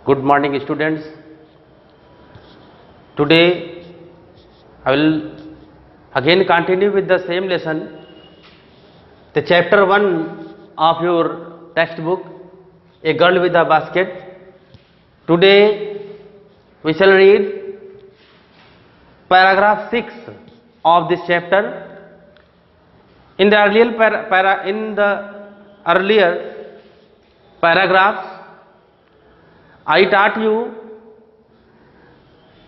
Good morning, students. Today I will again continue with the same lesson, the chapter 1 of your textbook, A Girl with a Basket. Today we shall read paragraph 6 of this chapter. In the earlier paragraphs, I taught you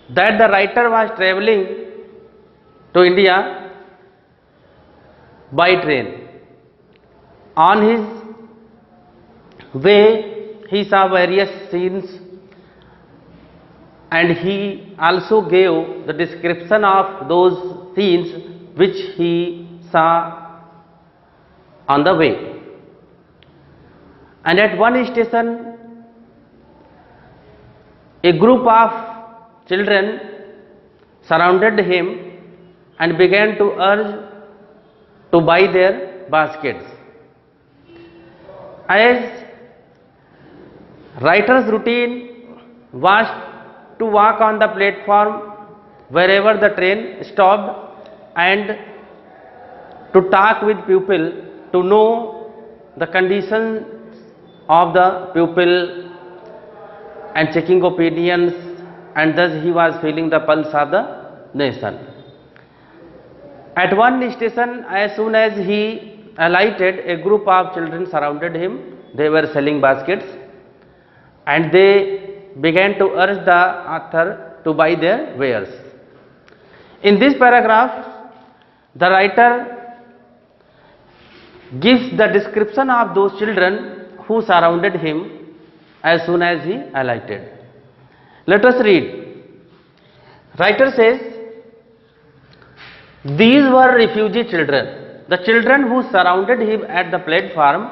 that the writer was traveling to India by train. On his way, he saw various scenes, and he also gave the description of those scenes which he saw on the way. And at one station, a group of children surrounded him and began to urge to buy their baskets. As writer's routine was to walk on the platform wherever the train stopped and to talk with people to know the conditions of the pupil and checking opinions, and thus he was feeling the pulse of the nation. At one station, as soon as he alighted, a group of children surrounded him. They were selling baskets, and they began to urge the author to buy their wares. In this paragraph, the writer gives the description of those children who surrounded him as soon as he alighted. Let us read. Writer says, these were refugee children, the children who surrounded him at the platform.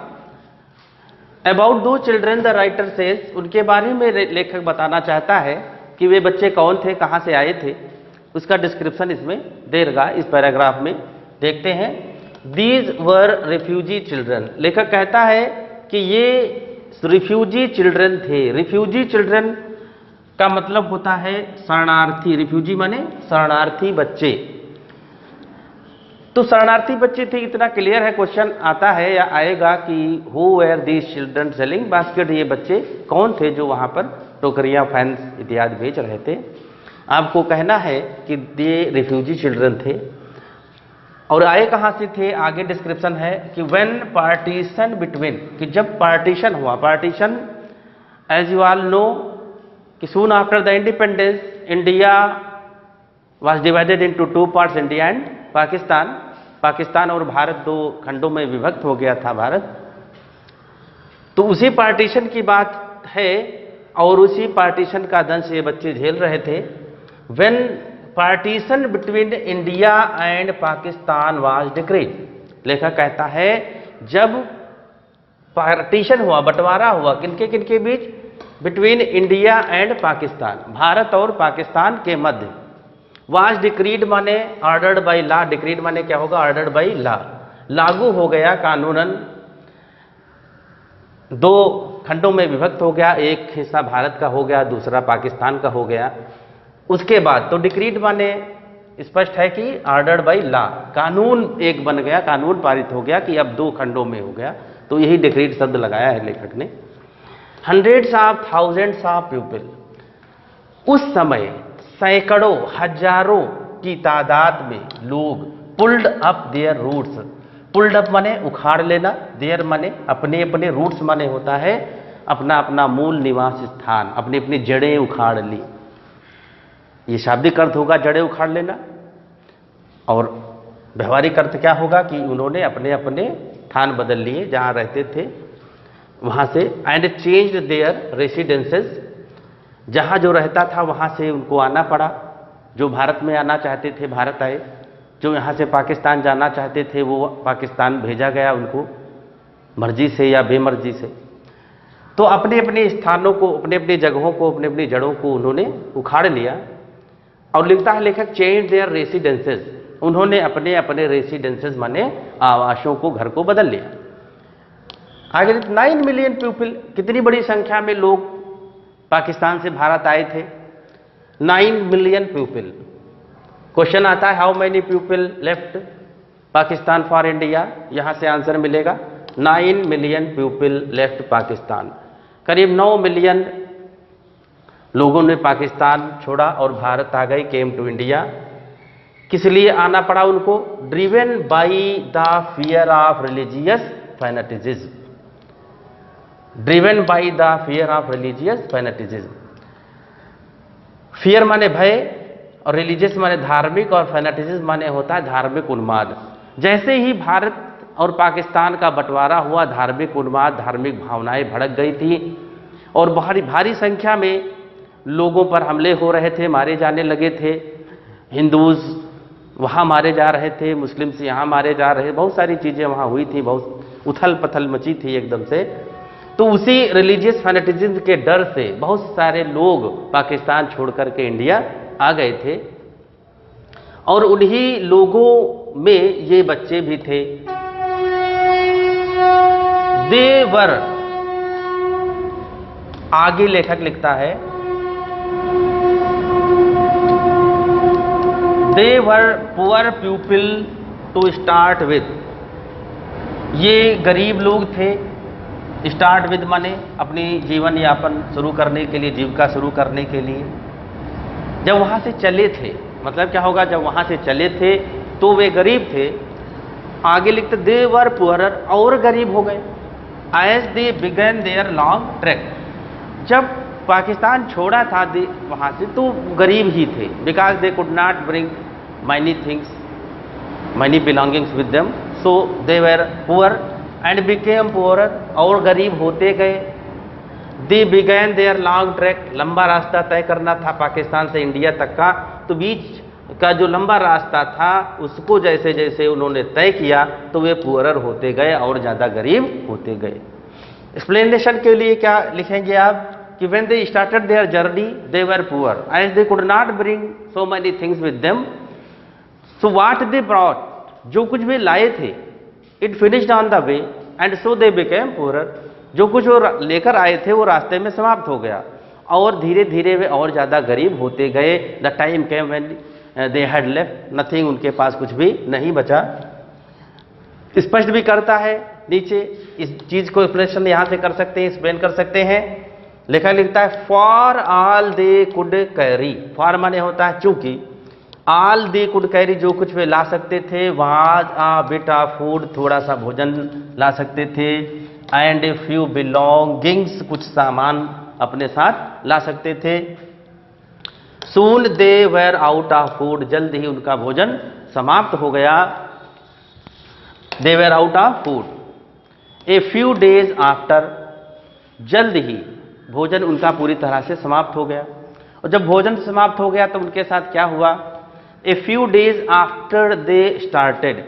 About those children, the writer says, उनके बारे में लेखक बताना चाहता है कि वे बच्चे कौन थे, कहाँ से आए थे, उसका डिस्क्रिप्शन इसमें देगा। इस पैराग्राफ में देखते हैं। These were refugee children. लेखक कहता है कि ये रिफ्यूजी चिल्ड्रन थे। रिफ्यूजी चिल्ड्रन का मतलब होता है शरणार्थी। रिफ्यूजी माने शरणार्थी बच्चे। तो शरणार्थी बच्चे थे, इतना क्लियर है। क्वेश्चन आता है या आएगा कि who where these children selling basket, ये बच्चे कौन थे जो वहां पर टोकरियां, फैंस इत्यादि बेच रहे थे। आपको कहना है कि ये रिफ्यूजी चिल्ड्रन थे। और आए कहाँ से थे, आगे डिस्क्रिप्शन है कि व्हेन पार्टीशन बिटवीन, कि जब पार्टीशन हुआ। Partition as you all know कि soon after the independence India was divided into two parts, India and Pakistan. Pakistan और भारत दो खंडों में विभक्त हो गया था भारत। तो उसी पार्टीशन की बात है और उसी पार्टीशन का दंश ये बच्चे झेल रहे थे। When partition between India and Pakistan was decreed, लेखक कहता है जब पार्टीशन हुआ, बंटवारा हुआ, किनके बीच, between India and Pakistan, Bharat और पाकिस्तान के मध्य। वाज डिक्रीड माने ऑर्डर्ड बाय लॉ। डिक्रीड माने क्या होगा, ऑर्डर्ड बाय लॉ, लागू हो गया कानूनन। दो खंडों में विभक्त हो गया, एक हिस्सा भारत का हो गया, दूसरा पाकिस्तान का हो गया। उसके बाद तो डिक्रीड माने स्पष्ट है कि ऑर्डर्ड बाय लॉ, कानून एक बन गया, कानून पारित हो गया कि अब दो खंडों में हो गया। तो यही डिक्रीड शब्द लगाया है लेखक ने। Hundreds of thousands of people, उस समय सैकड़ों, हजारों की तादाद में लोग pulled up their roots. Pulled up माने उखाड़ लेना, देयर माने अपने अपने, रूट्स माने होता है अपना अपना मूल निवास स्थान, अपनी अपनी जड़ें उखाड़ ली। ये शाब्दिक अर्थ होगा जड़ें उखाड़ लेना, और व्यवहारिक अर्थ क्या होगा कि उन्होंने अपने अपने स्थान बदल लिए जहां रहते थे वहां से। एंड चेंज्ड देयर रेसिडेंसेस, जहां जो रहता था वहां से उनको आना पड़ा। जो भारत में आना चाहते थे भारत आए, जो यहां से पाकिस्तान जाना चाहते थे वो पाकिस्तान भेजा गया उनको, मर्जी से या बेमर्जी से। तो अपने अपने स्थानों को, अपने अपने जगहों को, अपने अपनी जड़ों को उन्होंने उखाड़ लिया। और लिखता है लेखक, चेंज देयर रेसिडेंसेस, उन्होंने अपने अपने रेसिडेंसेस माने आवासों को, घर को बदल लिया। आगे 9 मिलियन पीपल, कितनी बड़ी संख्या में लोग पाकिस्तान से भारत आए थे 9 मिलियन पीपल। क्वेश्चन आता है how many people left Pakistan for India, यहां से आंसर मिलेगा 9 मिलियन पीपल लेफ्ट पाकिस्तान। करीब 9 मिलियन लोगों ने पाकिस्तान छोड़ा और भारत आ गए, केम टू इंडिया। किस लिए आना पड़ा उनको? Driven by the fear of religious fanaticism. Driven by the fear of religious fanaticism. Fear माने भय और रिलीजियस माने धार्मिक और फैनेटिज्म माने होता है धार्मिक उन्माद। जैसे ही भारत और पाकिस्तान का बंटवारा हुआ, धार्मिक उन्माद, धार्मिक भावनाएं भड़क गई थी और भारी भारी संख्या में लोगों पर हमले हो रहे थे, मारे जाने लगे थे। हिंदूज वहाँ मारे जा रहे थे, मुस्लिम्स यहाँ मारे जा रहे, बहुत सारी चीज़ें वहाँ हुई थी, बहुत उथल पथल मची थी एकदम से। तो उसी रिलीजियस फैनेटिज्म के डर से बहुत सारे लोग पाकिस्तान छोड़ करके इंडिया आ गए थे और उन्हीं लोगों में ये बच्चे भी थे। देवर, आगे लेखक लिखता है they were poor people to start with. ये गरीब लोग थे। स्टार्ट विद माने अपनी जीवन यापन शुरू करने के लिए, जीविका शुरू करने के लिए जब वहां से चले थे। मतलब क्या होगा, जब वहां से चले थे तो वे गरीब थे। आगे लिखते दे वर पुअरर, और गरीब हो गए। As they began their long track, जब पाकिस्तान छोड़ा था वहां से तो गरीब ही थे। Because they could not bring many things, many belongings with them, so they were poor and became poorer, और गरीब होते गए। They began their long track, लंबा रास्ता तय करना था पाकिस्तान से इंडिया तक का, तो बीच का जो लंबा रास्ता था उसको जैसे जैसे उन्होंने तय किया तो वे पुअरर होते गए और ज़्यादा गरीब होते गए। एक्सप्लेनेशन के लिए क्या लिखेंगे आप कि when they started their journey they were poor as they could not bring so many things with them, so what they brought, जो कुछ वे लाए थे, it finished on the way and so they became poorer, जो कुछ वो लेकर आए थे वो रास्ते में समाप्त हो गया और धीरे धीरे वे और ज़्यादा गरीब होते गए। The time came when they had left nothing, उनके पास कुछ भी नहीं बचा। स्पष्ट भी करता है नीचे, इस चीज को एक्सप्लेनेशन यहां से कर सकते हैं, एक्सप्लेन कर सकते हैं। लेखक लिखता है for all they could carry, for माने होता है चूंकि, ऑल दे कुड कैरी जो कुछ वे ला सकते थे, वहां आ बिट ऑफ फूड थोड़ा सा भोजन ला सकते थे, एंड ए फ्यू बिलोंगिंग्स कुछ सामान अपने साथ ला सकते थे। Soon they were out of food, जल्द ही उनका भोजन समाप्त हो गया। They were out of food. A few days after, जल्द ही भोजन उनका पूरी तरह से समाप्त हो गया। और जब भोजन समाप्त हो गया तो उनके साथ क्या हुआ? ए few days after they started,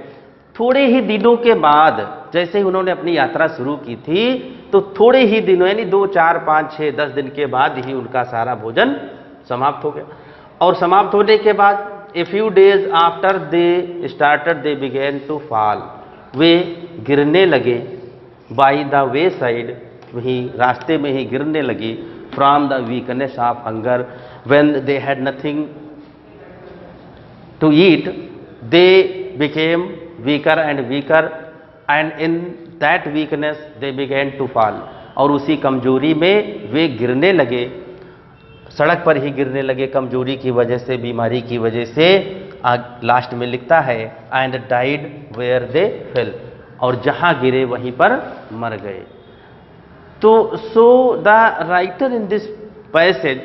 थोड़े ही दिनों के बाद, जैसे ही उन्होंने अपनी यात्रा शुरू की थी तो थोड़े ही दिनों यानी 2, 4, 5, 6, 10 दिन के बाद ही उनका सारा भोजन समाप्त हो गया। और समाप्त होने के बाद a few days after they started they began to fall, वे गिरने लगे। बाई द वे साइड, वहीं रास्ते में ही गिरने लगी। From the weakness of hunger, when they had nothing to eat they became weaker and weaker, and in that weakness they began to fall, और उसी कमजोरी में वे गिरने लगे, सड़क पर ही गिरने लगे कमजोरी की वजह से, बीमारी की वजह से। लास्ट में लिखता है and died where they fell, और जहां गिरे वहीं पर मर गए। तो so the writer in this passage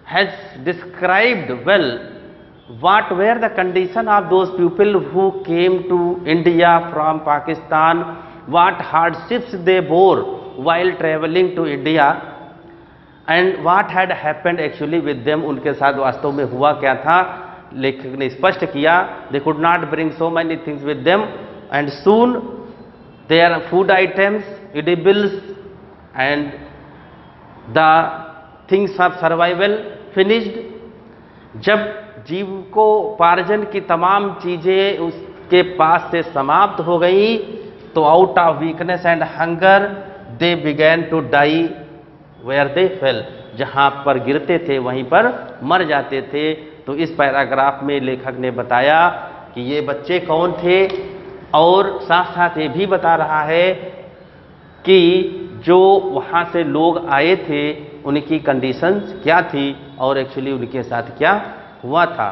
has described well what were the condition of those people who came to India from Pakistan, what hardships they bore while traveling to India, and what had happened actually with them, उनके साथ वास्तव में हुआ क्या था। लेखक ने स्पष्ट किया, they could not bring so many things with them and soon their food items, edibles and the things of survival finished। जब जीविकोपार्जन की तमाम चीजें उसके पास से समाप्त हो गई तो out of weakness and hunger they began to die, where they fell, जहाँ पर गिरते थे वहीं पर मर जाते थे। तो इस पैराग्राफ में लेखक ने बताया कि ये बच्चे कौन थे, और साथ साथ ये भी बता रहा है कि जो वहाँ से लोग आए थे उनकी कंडीशंस क्या थी और एक्चुअली उनके साथ क्या हुआ था।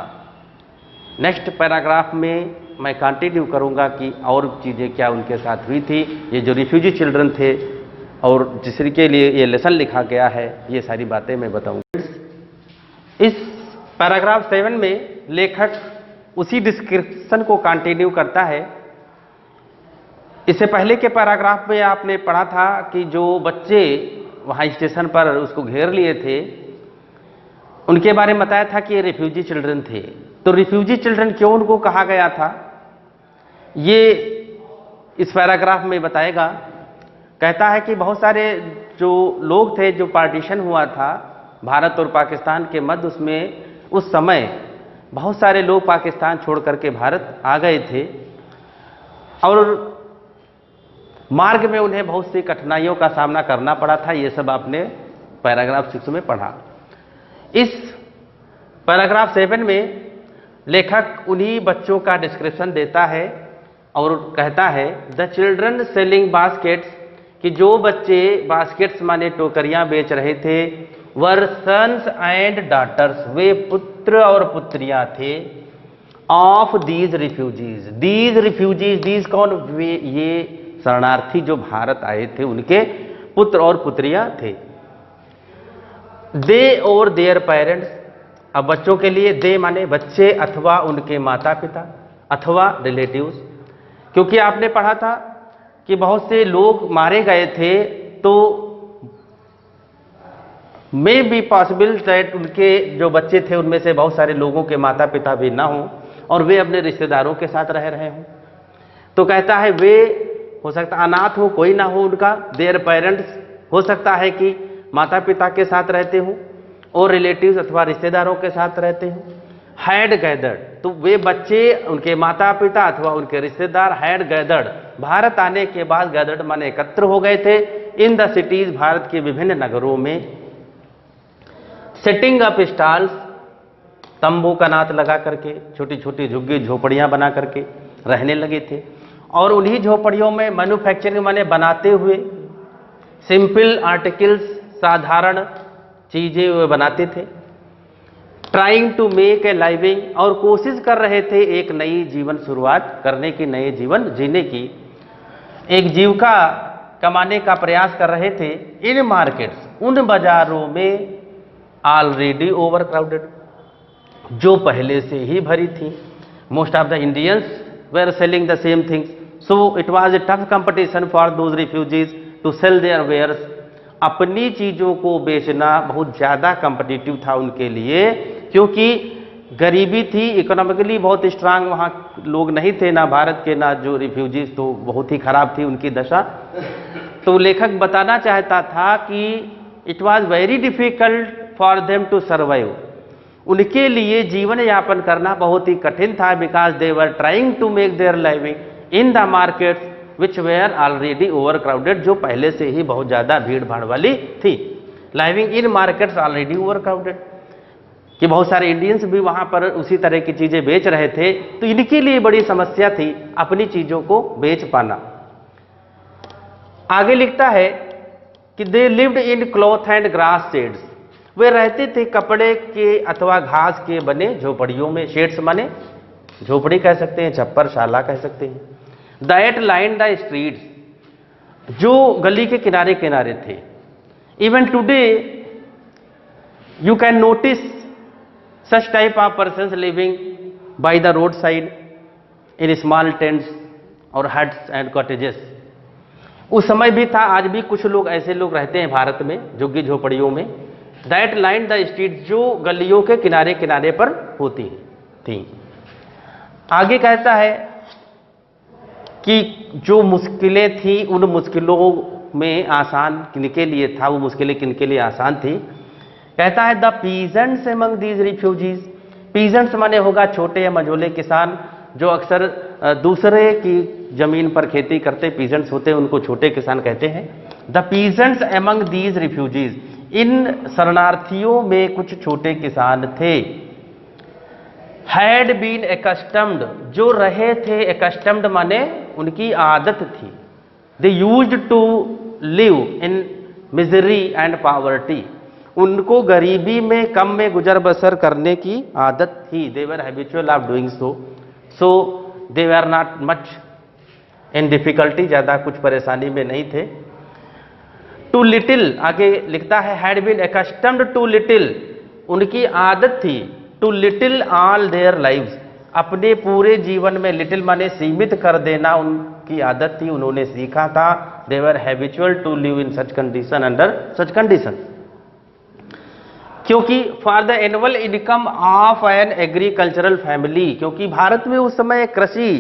नेक्स्ट पैराग्राफ में मैं कंटिन्यू करूँगा कि और चीज़ें क्या उनके साथ हुई थी। ये जो रिफ्यूजी चिल्ड्रन थे और जिसके लिए ये लेसन लिखा गया है, ये सारी बातें मैं बताऊँगा। इस पैराग्राफ 7 में लेखक उसी डिस्क्रिप्शन को कंटिन्यू करता है। इससे पहले के पैराग्राफ में आपने पढ़ा था कि जो बच्चे वहाँ स्टेशन पर उसको घेर लिए थे उनके बारे में बताया था कि ये रिफ्यूजी चिल्ड्रन थे। तो रिफ्यूजी चिल्ड्रन क्यों उनको कहा गया था, ये इस पैराग्राफ में बताएगा। कहता है कि बहुत सारे जो लोग थे, जो पार्टीशन हुआ था भारत और पाकिस्तान के मध्य, उसमें उस समय बहुत सारे लोग पाकिस्तान छोड़ करके भारत आ गए थे और मार्ग में उन्हें बहुत सी कठिनाइयों का सामना करना पड़ा था। ये सब आपने पैराग्राफ 6 में पढ़ा। इस पैराग्राफ 7 में लेखक उन्हीं बच्चों का डिस्क्रिप्शन देता है और कहता है द चिल्ड्रन सेलिंग बास्केट्स, कि जो बच्चे बास्केट्स माने टोकरियां बेच रहे थे, वर सन्स एंड डॉटर्स, वे पुत्र और पुत्रियां थे, of these refugees. These refugees, these कौन, वे ये शरणार्थी जो भारत आए थे उनके पुत्र और पुत्रियां थे। दे और देयर पेरेंट्स, अब बच्चों के लिए दे माने बच्चे अथवा उनके माता पिता अथवा रिलेटिव्स, क्योंकि आपने पढ़ा था कि बहुत से लोग मारे गए थे, तो मे बी पॉसिबल दैट उनके जो बच्चे थे उनमें से बहुत सारे लोगों के माता पिता भी ना हों और वे अपने रिश्तेदारों के साथ रह रहे हों। तो कहता है वे हो सकता अनाथ हो, कोई ना हो उनका, देयर पेरेंट्स हो सकता है कि माता पिता के साथ रहते हों और रिलेटिव्स अथवा रिश्तेदारों के साथ रहते हों। हैड गैदर्ड, तो वे बच्चे उनके माता पिता अथवा उनके रिश्तेदार हैड गैदर्ड, भारत आने के बाद गैदर्ड माने एकत्र हो गए थे, इन द सिटीज, भारत के विभिन्न नगरों में, सेटिंग अप स्टॉल्स, तंबू का नात लगा करके छोटी छोटी झुग्गी झोपड़ियां बना करके रहने लगे थे। और उन्हीं झोपड़ियों में मैन्युफैक्चरिंग माने बनाते हुए, सिंपल आर्टिकल्स, साधारण चीजें वे बनाते थे। Trying to make a living, और कोशिश कर रहे थे एक नई जीवन शुरुआत करने की, नए जीवन जीने की, एक जीविका कमाने का प्रयास कर रहे थे। इन मार्केट्स, उन बाजारों में, ऑलरेडी ओवर क्राउडेड, जो पहले से ही भरी थी। Most of the Indians were selling the same things, so it was a tough competition for those refugees to sell their wares. अपनी चीज़ों को बेचना बहुत ज़्यादा कंपटीटिव था उनके लिए, क्योंकि गरीबी थी, इकोनॉमिकली बहुत स्ट्रांग वहाँ लोग नहीं थे, ना भारत के ना जो रिफ्यूजीज, तो बहुत ही खराब थी उनकी दशा। तो लेखक बताना चाहता था कि it was very difficult for them to survive, उनके लिए जीवन यापन करना बहुत ही कठिन था, because they were trying to make their living in the markets which were already over crowded, जो पहले से ही बहुत ज़्यादा भीड़ भाड़ वाली थी। Living in markets already over crowded, कि बहुत सारे इंडियंस भी वहाँ पर उसी तरह की चीज़ें बेच रहे थे, तो इनके लिए बड़ी समस्या थी अपनी चीज़ों को बेच पाना। आगे लिखता है कि they lived in cloth and grass sheds, वे रहते थे कपड़े के अथवा घास के बने झोपड़ियों में। शेड्स माने झोपड़ी कह सकते हैं, छप्पर, शाला कह सकते हैं। दैट लाइन द स्ट्रीट्स, जो गली के किनारे किनारे थे। Even today you can notice such type of persons living by the road side in small tents और हट्स एंड कॉटेजेस। उस समय भी था, आज भी कुछ लोग ऐसे लोग रहते हैं भारत में झुग्गी झोपड़ियों में। दैट लाइन द स्ट्रीट, जो गलियों के किनारे किनारे पर होती थी। आगे कहता है कि जो मुश्किलें थी, उन मुश्किलों में आसान किनके लिए था, वो मुश्किलें किनके लिए आसान थी। कहता है the peasants among these refugees, peasants माने होगा छोटे या मझोले किसान, जो अक्सर दूसरे की जमीन पर खेती करते पीजेंट्स होते हैं, उनको छोटे किसान कहते हैं। The peasants among these refugees, इन शरणार्थियों में कुछ छोटे किसान थे, हैड बीन एकस्टम्ड, जो रहे थे, एकस्टम्ड माने उनकी आदत थी, they used to live in misery and poverty, उनको गरीबी में, कम में गुजर बसर करने की आदत थी, they were habitual of doing so they were not much in difficulty, ज्यादा कुछ परेशानी में नहीं थे। टू लिटिल, आगे लिखता है had been accustomed to little, उनकी आदत थी, too little all their lives, अपने पूरे जीवन में, लिटिल माने सीमित कर देना उनकी आदत थी, उन्होंने सीखा था, they were habitual to live in such condition, under such condition. क्योंकि for the annual income of an agricultural family, क्योंकि भारत में उस समय कृषि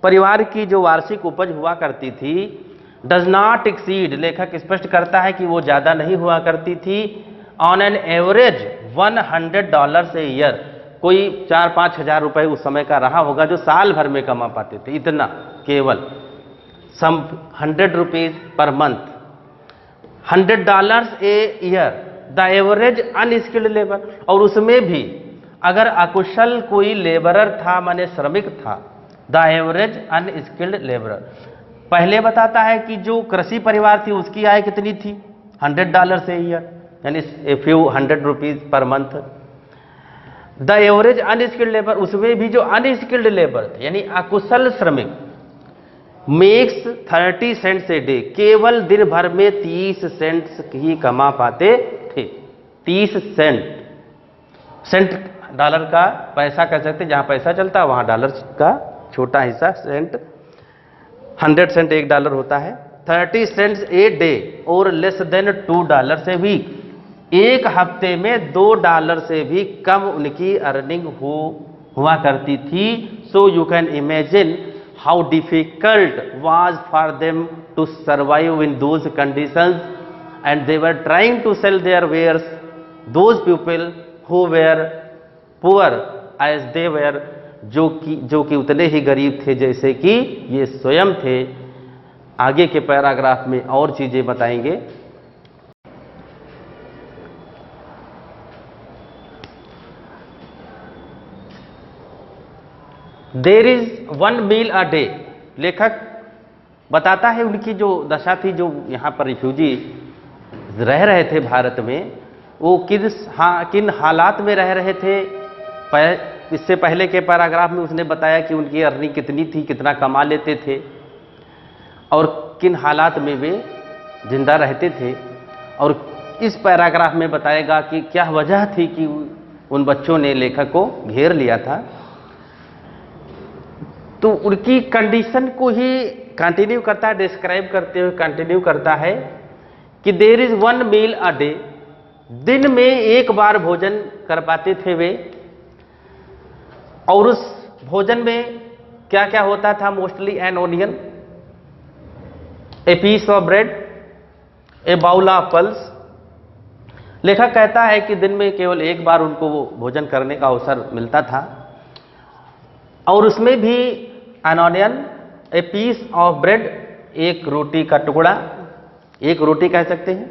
परिवार की जो वार्षिक उपज हुआ करती थी, डज नॉट एक्सीड, लेखक स्पष्ट करता है कि वो ज्यादा नहीं हुआ करती थी, on an average $100 a year, कोई 4-5 हजार रुपए उस समय का रहा होगा जो साल भर में कमा पाते थे, इतना केवल सम 100 rupees per month, $100 a year, the average unskilled labour, और उसमें भी अगर अकुशल कोई लेबरर था, माने श्रमिक था, द एवरेज अनस्किल्ड लेबरर। पहले बताता है कि जो कृषि परिवार थी उसकी आय कितनी थी, $100 ए ईयर, यानी a few 100 rupees per month. The average unskilled labour, उसमें भी जो अनस्किल्ड लेबर यानी अकुशल श्रमिक, मेक्स 30 सेंट्स ए डे, केवल दिन भर में 30 सेंट्स ही कमा पाते थे, 30 सेंट डॉलर का पैसा कह सकते, जहां पैसा चलता वहां डॉलर का छोटा हिस्सा सेंट, 100 सेंट $1 होता है, 30 सेंट्स ए डे और लेस देन $2 ए वीक, एक हफ्ते में $2 से भी कम उनकी अर्निंग हुआ करती थी। So you can imagine how difficult was for them to survive in those conditions and they were trying to sell their wares, those people who were poor as they were, जो कि उतने ही गरीब थे जैसे कि ये स्वयं थे। आगे के पैराग्राफ में और चीजें बताएंगे। There is 1 meal a day, लेखक बताता है उनकी जो दशा थी, जो यहाँ पर रिफ्यूजी रह रहे थे भारत में, वो किन हालात में रह रहे थे। इससे पहले के पैराग्राफ में उसने बताया कि उनकी अर्निंग कितनी थी, कितना कमा लेते थे और किन हालात में वे जिंदा रहते थे, और इस पैराग्राफ में बताएगा कि क्या वजह थी कि उन बच्चों ने लेखक को घेर लिया था। तो उनकी कंडीशन को ही कंटिन्यू करता है, डिस्क्राइब करते हुए कंटिन्यू करता है कि there is 1 meal a day, दिन में एक बार भोजन कर पाते थे वे, और उस भोजन में क्या क्या होता था, mostly an onion, a piece of bread, a bowl of pulse. लेखक कहता है कि दिन में केवल एक बार उनको वो भोजन करने का अवसर मिलता था, और उसमें भी an onion, a piece of bread, एक रोटी का टुकड़ा, एक रोटी कह सकते हैं,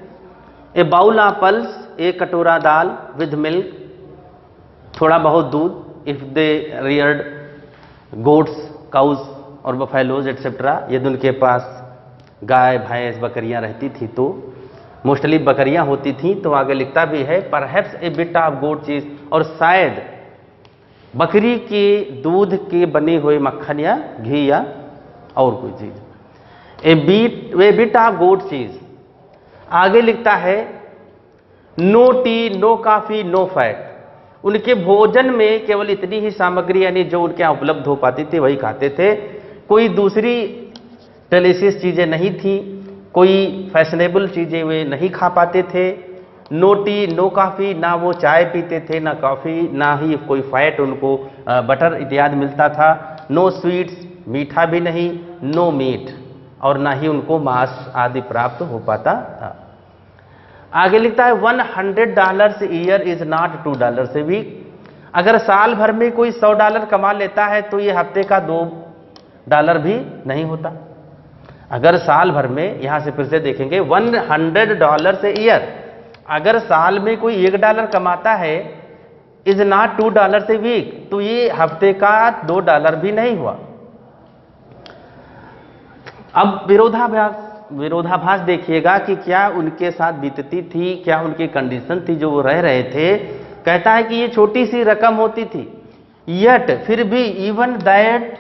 ए बाउल ऑफ पल्स, एक कटोरा दाल, विद मिल्क, थोड़ा बहुत दूध, if they reared goats, cows और बफेलोज एटसेट्रा, यदि उनके पास गाय भैंस बकरियां रहती थी तो मोस्टली बकरियां होती थी। तो आगे लिखता भी है perhaps a bit of goat cheese, और शायद बकरी के दूध के बने हुए मक्खन या घी या और कोई चीज, ए बिट ऑफ गोट चीज। आगे लिखता है no tea, no coffee, no fat, उनके भोजन में केवल इतनी ही सामग्री यानी जो उनके यहाँ उपलब्ध हो पाती थी वही खाते थे, कोई दूसरी डिलीशियस चीजें नहीं थी, कोई फैशनेबल चीजें वे नहीं खा पाते थे। नो टी, नो कॉफी, ना वो चाय पीते थे, ना कॉफी, ना ही कोई फैट उनको बटर इत्यादि मिलता था। नो स्वीट्स, मीठा भी नहीं, नो मीट, और ना ही उनको मांस आदि प्राप्त हो पाता था। आगे लिखता है $100 year is not $2 a week, अगर साल भर में कोई $100 कमा लेता है तो ये हफ्ते का $2 भी नहीं होता। अगर साल भर में, यहां से फिर से देखेंगे, $100 ए ईयर, अगर साल में कोई $1 कमाता है, इज नॉट $2 ए वीक, तो ये हफ्ते का $2 भी नहीं हुआ। अब विरोधाभास देखिएगा कि क्या उनके साथ बीतती थी, क्या उनकी कंडीशन थी जो वो रह रहे थे। कहता है कि ये छोटी सी रकम होती थी, यट फिर भी even that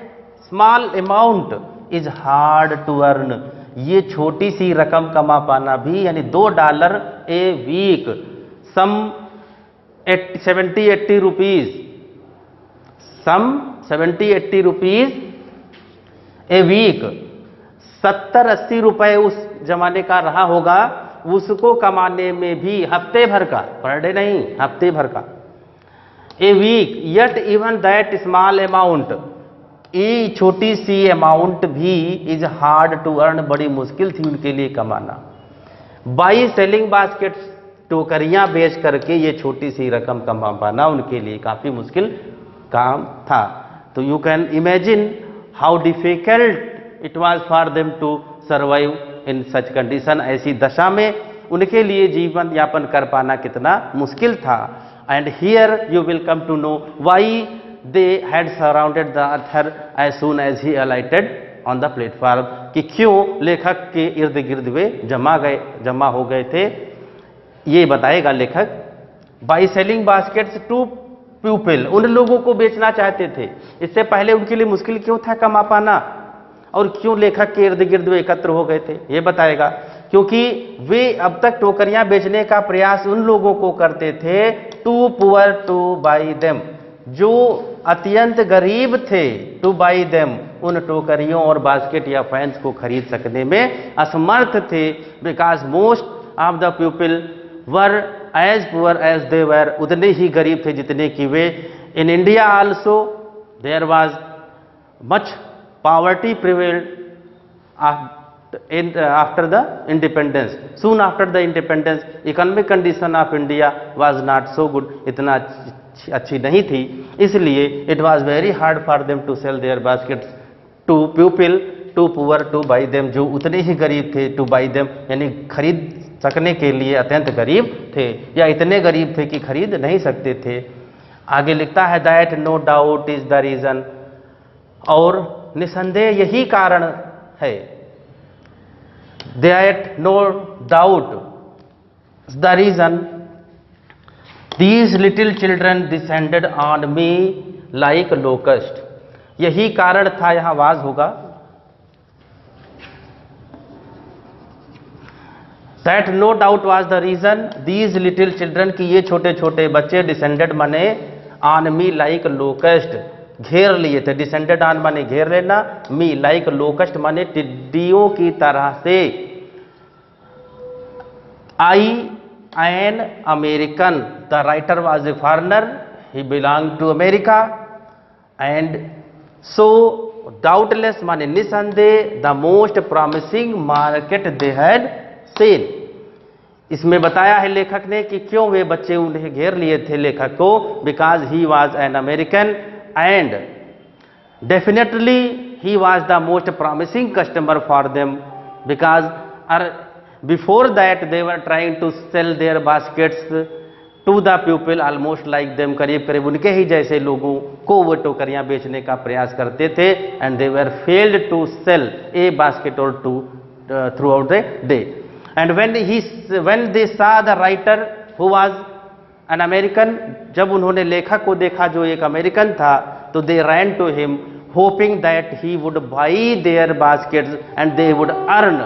small amount is hard to earn, ये छोटी सी रकम कमा पाना भी, यानी $2 a week, some 70-80 rupees, some 70-80 rupees a week, 70-80 रुपए उस जमाने का रहा होगा, उसको कमाने में भी हफ्ते भर का, पर डे नहीं, हफ्ते भर का, a week, yet even that small amount, ये छोटी सी अमाउंट भी इज हार्ड टू अर्न, बड़ी मुश्किल थी उनके लिए कमाना। बाई सेलिंग बास्केट्स, टोकरियां बेच करके ये छोटी सी रकम कमा पाना उनके लिए काफी मुश्किल काम था। तो you can imagine how difficult it was for them to survive in such condition, ऐसी दशा में उनके लिए जीवन यापन कर पाना कितना मुश्किल था। And here you will come to know why they had surrounded the author as soon as he alighted on the platform, कि क्यों लेखक के इर्द गिर्द वे जमा हो गए थे, ये बताएगा लेखक। By selling baskets to people, उन लोगों को बेचना चाहते थे, इससे पहले उनके लिए मुश्किल क्यों था कमा पाना, और क्यों लेखक के इर्द गिर्द वे एकत्र हो गए थे, ये बताएगा। क्योंकि वे अब तक टोकरियां बेचने का प्रयास उन लोगों को करते थे, too poor to buy them, जो अत्यंत गरीब थे, टू बाई देम, उन टोकरियों और बास्केट या फैंस को खरीद सकने में असमर्थ थे। Because most of the people were as poor as they were, उतने ही गरीब थे जितने कि वे। In India also there was much poverty prevailed after the independence, soon after the independence, economic condition of India was not so good, इतना अच्छी नहीं थी, इसलिए it was very hard for them to sell their baskets to people too poor to buy them, जो उतने ही गरीब थे, to buy them यानी खरीद सकने के लिए अत्यंत गरीब थे, या इतने गरीब थे कि खरीद नहीं सकते थे। आगे लिखता है that no doubt is the reason, और निसंदेह यही कारण है, that no doubt the reason these little children descended on me like locust, यही कारण था, यहां वाज होगा, that no doubt was the reason these little children, कि ये छोटे छोटे बच्चे, descended माने on me like locust, घेर लिए थे, डिसेंडेड ऑन माने घेर लेना, मी लाइक लोकस्ट माने टिड्डियों की तरह से। I an American, the writer was a foreigner, he belong to America, and so doubtless माने निसंदेह, the most promising market they had seen. इसमें बताया है लेखक ने कि क्यों वे बच्चे उन्हें घेर लिए थे लेखक को, because he was an American and definitely he was the most promising customer for them, because before that they were trying to sell their baskets to the people almost like them, करीब करीब उनके ही जैसे लोगों को वो टोकरियां बेचने का प्रयास करते थे, and they were failed to sell a basket or two throughout the day. And when they saw the writer who was an American, जब उन्होंने लेखक को देखा जो एक अमेरिकन था, तो they ran to him hoping that he would buy their baskets and they would earn